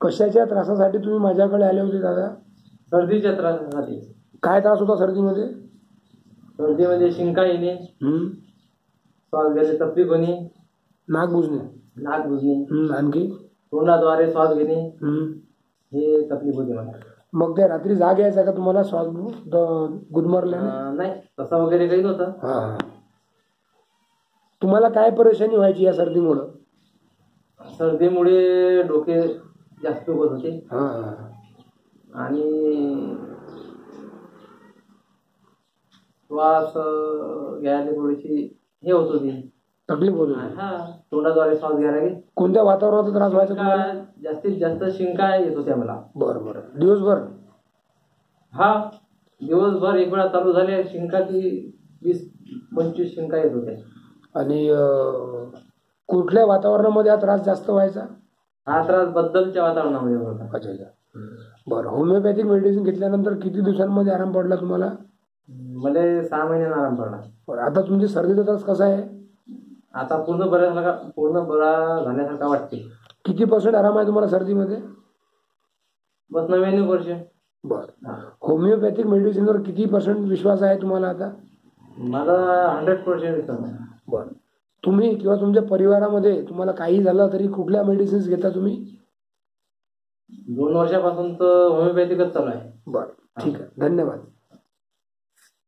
कशाच्या त्रासासाठी तुम्ही माझ्याकडे आले होते दादा? सर्दीच्या त्रासासाठी. काय त्रास होता सर्दीमध्ये? सर्दीमध्ये शिंका येणे, श्वास घ्यायला तकलीफ होणे, नाक बुजणे. आणखी तोंडाद्वारे श्वास घेणे, हे तकलीफ होती मला. मग त्या रात्री जाग यायचा का तुम्हाला श्वास गुदमरल्याने? नाही, तसा वगैरे काही नव्हतं. हा. तुम्हाला काय परेशानी व्हायची या सर्दीमुळं? सर्दीमुळे डोके जास्त दुखत होते आणि श्वास घ्यायला थोडीशी हे होत होती, तकलीफ होत होती. तोंडाद्वारे श्वास घ्यायला. कोणत्या वातावरणाचा त्रास व्हायचा तुम्हाला? जास्तीत जास्त शिंका येत होत्या मला. बरं. दिवसभर? हा, दिवसभर एक वेळा चालू झाल्या शिंका की 20-25 शिंका येत होत्या. आणि कुठल्या वातावरणामध्ये हा त्रास जास्त व्हायचा? हा त्रास बद्दलच्या वातावरणामध्ये होता. अच्छा. बरं. होमिओपॅथिक मेडिसिन घेतल्यानंतर किती दिवसांमध्ये आराम पडला तुम्हाला? मला 6 महिन्यांना आराम पडला. बरं. आता तुमची सर्दीचा त्रास कसा आहे? आता पूर्ण बरा झाल्यासारखा वाटते. किती % आराम आहे तुम्हाला सर्दीमध्ये? बस 99%. बरं. होमिओपॅथिक मेडिसिनवर किती % विश्वास आहे तुम्हाला आता? मला 100% विश्वास आहे. बरं. तुम्ही किंवा तुमच्या परिवारामध्ये तुम्हाला काही झालं तरी कुठल्या मेडिसिन्स घेता तुम्ही? 2 वर्षापासून तर होमिओपॅथिकच चालू आहे. बरं, ठीक आहे. धन्यवाद.